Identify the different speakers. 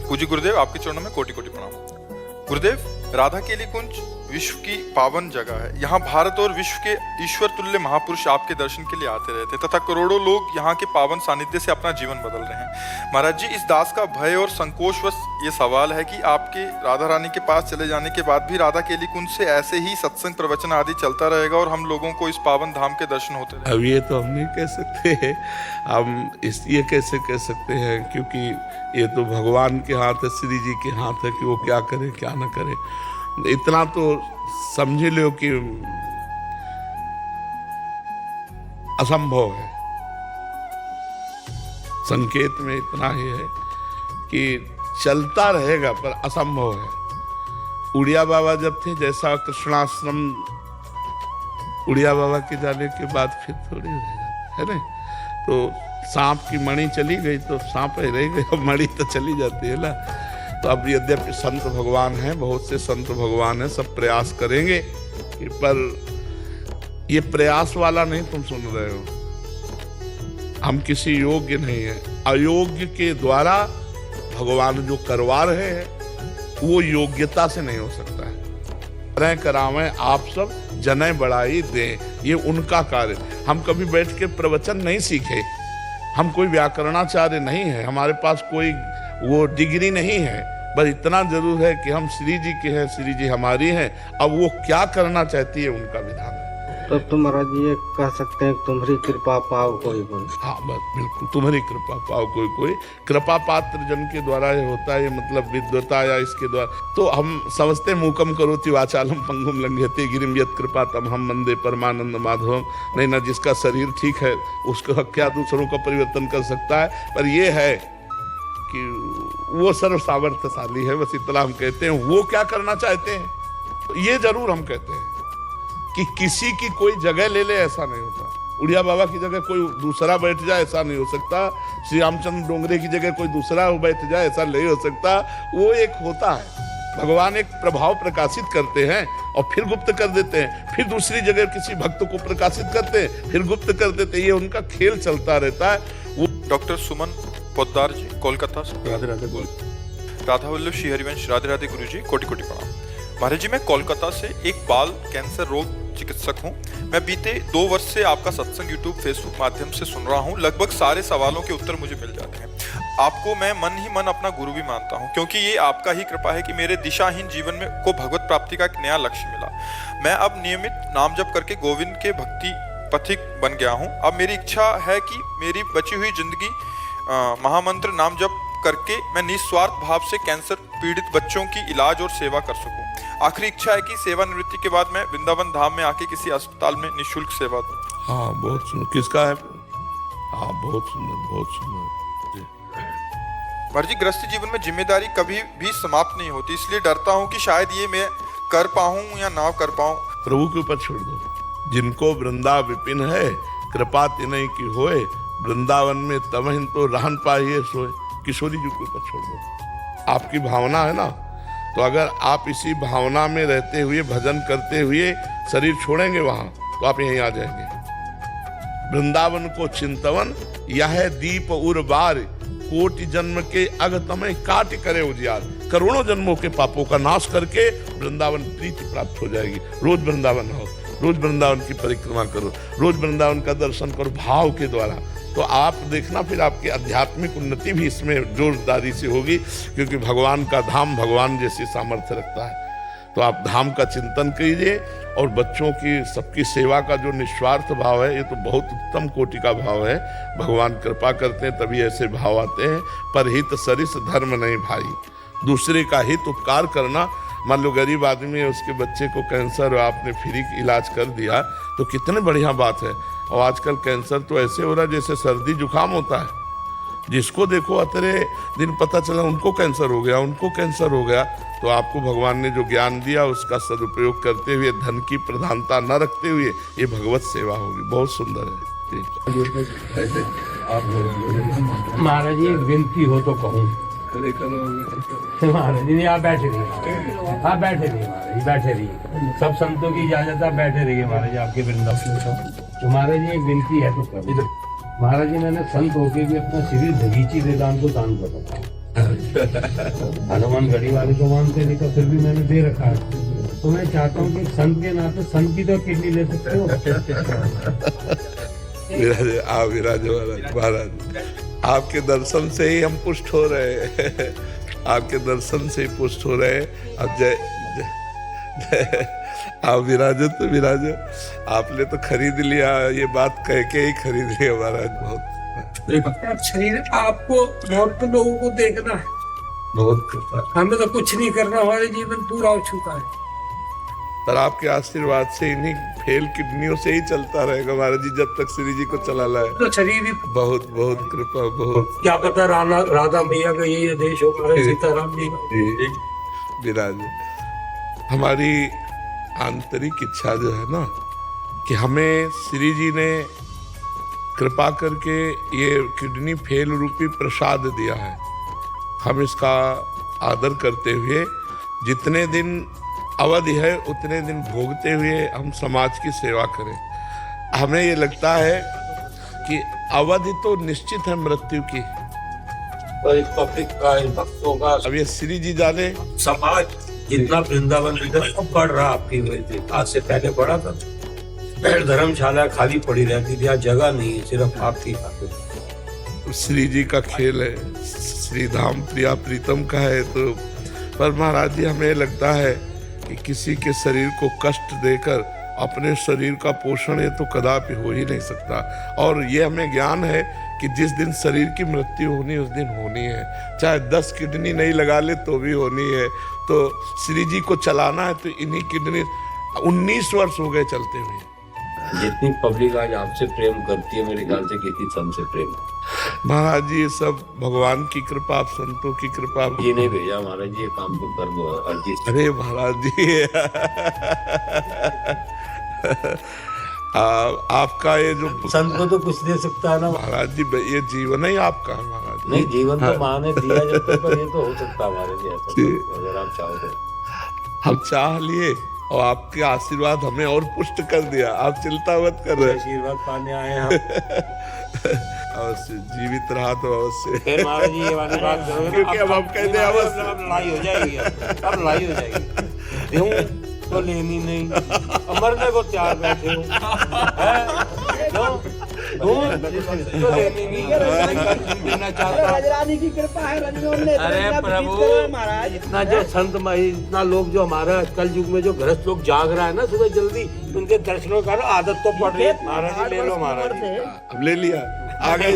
Speaker 1: पूज्य गुरुदेव, आपके चरणों में कोटि कोटि प्रणाम। गुरुदेव, राधा केली कुंज विश्व की पावन जगह है। यहाँ भारत और विश्व के ईश्वर तुल्य महापुरुष आपके दर्शन के लिए आते रहते तथा करोड़ों लोग यहाँ के पावन सानिध्य से अपना जीवन बदल रहे हैं। महाराज जी, इस दास का भय और संकोचवश ये सवाल है कि आपके राधा रानी के पास चले जाने के बाद भी राधा केली कुंज से ऐसे ही सत्संग प्रवचन आदि चलता रहेगा और हम लोगों को इस पावन धाम के दर्शन होते रहेंगे?
Speaker 2: अब ये तो हम नहीं कह सकते हैं। हम ये कैसे कह सकते हैं, क्योंकि ये तो भगवान के हाथ है, श्री जी के हाथ है कि वो क्या करे क्या ना करे। इतना तो समझ लो कि असंभव है। संकेत में इतना ही है कि चलता रहेगा पर असंभव है। उड़िया बाबा जब थे, जैसा कृष्णाश्रम उड़िया बाबा के जाने के बाद फिर थोड़ी रह जाता है ना। तो सांप की मणि चली गई तो सांप ही रह गई, अब मणि तो चली जाती है ना। तो अब यद्यपि संत भगवान हैं, बहुत से संत भगवान हैं, सब प्रयास करेंगे पर ये प्रयास वाला नहीं तुम सुन रहे हो। हम किसी योग्य नहीं है, अयोग्य के द्वारा भगवान जो करवा रहे हैं वो योग्यता से नहीं हो सकता है। करावें आप सब जने बढ़ाई दें, ये उनका कार्य। हम कभी बैठ के प्रवचन नहीं सीखे, हम कोई व्याकरणाचार्य नहीं है, हमारे पास कोई वो डिग्री नहीं है, बस इतना जरूर है कि हम श्री जी के हैं, श्री जी हमारी हैं। अब वो क्या करना चाहती है उनका विधान है।
Speaker 3: तो तुम महाराज ये कह सकते हैं तुम्हारी कृपा पाओ कोई कोई।
Speaker 2: हाँ बस बिल्कुल, तुम्हारी कृपा पाओ कोई कोई। कृपा पात्र जन के द्वारा ये होता है, मतलब विद्वता या इसके द्वारा। तो हम समझते मूकम करोति वाचालम पंगुम लंघयते गिरिम यत् कृपा तमहम वंदे परमानंद माधवम। नहीं ना, जिसका शरीर ठीक है उसका क्या दूसरों का परिवर्तन कर सकता है। पर ये है कि वो सर्व सामर्थ्यशाली है, बस इतना हम कहते हैं। वो क्या करना चाहते हैं तो ये जरूर हम कहते हैं कि किसी की कोई जगह ले ले, ऐसा नहीं होता। उड़िया बाबा की जगह कोई दूसरा बैठ जाए, ऐसा नहीं हो सकता। श्री रामचंद्र डोंगरे की जगह कोई दूसरा बैठ जाए, ऐसा नहीं हो सकता। वो एक होता है, भगवान एक प्रभाव प्रकाशित करते हैं और फिर गुप्त कर देते हैं, फिर दूसरी जगह किसी भक्त को प्रकाशित करते हैं, फिर गुप्त कर देते हैं। ये उनका खेल चलता रहता है। वो
Speaker 1: डॉक्टर सुमन पोद्दार जी, कोलकाता से।
Speaker 4: राधे राधे बोल।
Speaker 1: राधा वल्लभ श्री हरिवंश, राधे राधे गुरु जी, कोटि कोटि प्रणाम। महाराज जी, मैं कोलकाता से एक बाल कैंसर रोग चिकित्सक हूँ। मैं बीते 2 वर्ष से आपका सत्संग यूट्यूब फेसबुक माध्यम से सुन रहा हूँ। लगभग सारे सवालों के उत्तर मुझे मिल जाते हैं। आपको मैं मन ही मन अपना गुरु भी मानता हूँ, क्योंकि ये आपका ही कृपा है कि मेरे दिशाहीन जीवन में को भगवत प्राप्ति का एक नया लक्ष्य मिला। मैं अब नियमित नाम जप करके गोविंद के भक्ति पथिक बन गया हूँ। अब मेरी इच्छा है कि मेरी बची हुई जिंदगी महामंत्र नाम जप करके मैं निस्वार्थ भाव से कैंसर पीड़ित बच्चों की इलाज और सेवा कर सकूं। आखिरी इच्छा है कि सेवानिवृत्ति के बाद मैं वृंदावन धाम में आके किसी अस्पताल में निःशुल्क सेवा दूं।
Speaker 2: हाँ बहुत सुंदर। किसका है? हाँ बहुत सुंदर, बहुत सुंदर।
Speaker 1: महाराज जी, गृहस्थ जीवन में जिम्मेदारी कभी भी समाप्त नहीं होती, इसलिए डरता हूँ कि शायद ये मैं कर पाऊँ या ना कर पाऊँ।
Speaker 2: प्रभु के ऊपर छोड़ दो। जिनको वृंदा विपिन है, कृपा तिनहि की होए, वृंदावन में तमहिन तो रहन पाइए सोए। किशोरी जी के ऊपर छोड़ दो। आपकी भावना है ना, तो अगर आप इसी भावना में रहते हुए भजन करते हुए शरीर छोड़ेंगे वहां, तो आप यहीं आ जाएंगे। वृंदावन को चिंतवन यह दीप उर बार, कोटि जन्म के अगतमय काट करे उजियार। करोड़ों जन्मों के पापों का नाश करके वृंदावन प्रीति प्राप्त हो जाएगी। रोज वृंदावन हो, रोज वृंदावन की परिक्रमा करो, रोज वृंदावन का दर्शन करो भाव के द्वारा। तो आप देखना फिर आपकी आध्यात्मिक उन्नति भी इसमें जोरदारी से होगी, क्योंकि भगवान का धाम भगवान जैसी सामर्थ्य रखता है। तो आप धाम का चिंतन कीजिए और बच्चों की सबकी सेवा का जो निस्वार्थ भाव है, ये तो बहुत उत्तम कोटि का भाव है। भगवान कृपा करते हैं तभी ऐसे भाव आते हैं। पर हित सरिस धर्म नहीं भाई, दूसरे का हित उपकार करना। मान लो गरीब आदमी है, उसके बच्चे को कैंसर और आपने फ्री इलाज कर दिया तो कितने बढ़िया बात है। और आजकल कैंसर तो ऐसे हो रहा है जैसे सर्दी जुकाम होता है। जिसको देखो अतरे दिन पता चला उनको कैंसर हो गया, उनको कैंसर हो गया। तो आपको भगवान ने जो ज्ञान दिया उसका सदुपयोग करते हुए, धन की प्रधानता न रखते हुए, ये भगवत सेवा होगी। बहुत सुंदर है।
Speaker 4: महाराज जी, एक विनती हो तो कहूँ। महाराज जी आप बैठे रहिए, आप बैठे रहिए महाराज जी, बैठे रहिए। सब संतों की इजाजत, आप बैठे रहिए महाराज जी, आपके वृंदावन। तो महाराज जी एक विनती है तो करो। महाराज जी मैंने संत होके भी अपना शरीर बगीची दे दान को दान कर रखा हनुमान घड़ी वाले को मानते नहीं तो फिर भी मैंने दे रखा है। तो मैं चाहता हूँ कि संत के नाते संत की तो किडनी ले सकते हो।
Speaker 2: विराजे आप विराजे महाराज आपके दर्शन से ही हम पुष्ट हो रहे हैं। आपके दर्शन से ही पुष्ट हो रहे हैं। अब जय आप विराजे तो विराजे, आपने तो खरीद लिया, ये बात कह के ही खरीद लिया महाराज। बहुत
Speaker 5: शरीर आपको बहुत तो लोगों को देखना है,
Speaker 4: बहुत
Speaker 5: हमें तो कुछ नहीं करना, हमारे जीवन पूरा हो चुका है।
Speaker 2: पर आपके आशीर्वाद से इन्हीं फेल किडनियों से ही चलता रहेगा महाराज जी जब तक श्री जी को चला लाए।
Speaker 5: तो शरीर ही
Speaker 2: बहुत बहुत कृपा, बहुत
Speaker 5: क्या पता राधा मैया का यही आदेश हो, सीताराम जी का।
Speaker 2: विराज हमारी आंतरिक इच्छा जो है ना कि हमें श्री जी ने कृपा करके ये किडनी फेल रूपी प्रसाद दिया है, हम इसका आदर करते हुए जितने दिन अवधि है उतने दिन भोगते हुए हम समाज की सेवा करें। हमें ये लगता है कि अवधि तो निश्चित है मृत्यु की,
Speaker 5: और इस पब्लिक का, इन भक्तों का,
Speaker 2: अब ये श्री जी जाने।
Speaker 5: समाज जितना वृंदावन अब बढ़ रहा आपकी वजह से, आज से पहले बढ़ा था। धर्मशाला खाली पड़ी रहती थी, आज जगह नहीं है, सिर्फ आपकी खातिर।
Speaker 2: श्री जी का खेल है, श्री धाम प्रिया प्रीतम का है। तो पर महाराज जी हमें लगता है कि किसी के शरीर को कष्ट देकर अपने शरीर का पोषण ये तो कदापि हो ही नहीं सकता। और ये हमें ज्ञान है कि जिस दिन शरीर की मृत्यु होनी उस दिन होनी है, चाहे 10 किडनी नहीं लगा ले तो भी होनी है। तो श्री जी को चलाना है तो इन्हीं किडनी 19 वर्ष हो गए चलते हुए।
Speaker 5: जितनी पब्लिक आज आपसे प्रेम करती है, मेरे ख्याल से किसी संत से प्रेम।
Speaker 2: महाराज जी ये सब भगवान की कृपा, आप संतों की कृपा।
Speaker 5: ये नहीं भेजा महाराज जी, ये काम तो कर दो अर्जी।
Speaker 2: अरे महाराज जी आपका ये जो
Speaker 5: संत को तो कुछ दे सकता है ना
Speaker 2: महाराज जी, ये जीवन ही आपका है महाराज जी।
Speaker 5: नहीं, जीवन तो माँ ने दिया जब तक, पर ये तो हो सकता है हमारे लिए ऐसा,
Speaker 2: जी।
Speaker 5: अगर आप चाहो तो।
Speaker 2: हम चाह लिए और आपके आशीर्वाद हमें और पुष्ट कर दिया। आप चिंता मत कर रहे।
Speaker 5: आशीर्वाद पाने आए हम।
Speaker 2: अवश्य जीवित रहा तो अवश्य।
Speaker 5: फिर महाराज जी ये वाली बात करोगे
Speaker 2: क्योंकि अब हम कहते हैं अवश्य।
Speaker 5: अब लड़ाई हो जाएगी, अब लड़ाई हो जाएगी। यूं तो लेनी नहीं, मरने को तैयार बैठे हो, तो लेनी नहीं देना चाहता।
Speaker 6: रानी की कृपा है, रंजों ने
Speaker 5: अरे प्रभु महाराज, इतना जो संत इतना लोग जो हमारा कल युग में जो गृहस्थ लोग जाग रहा है ना सुबह जल्दी, उनके दर्शनों का आदत तो पड़ रही है। महाराज जी ले लो महाराज जी।
Speaker 2: अब ले लिया, आ गए।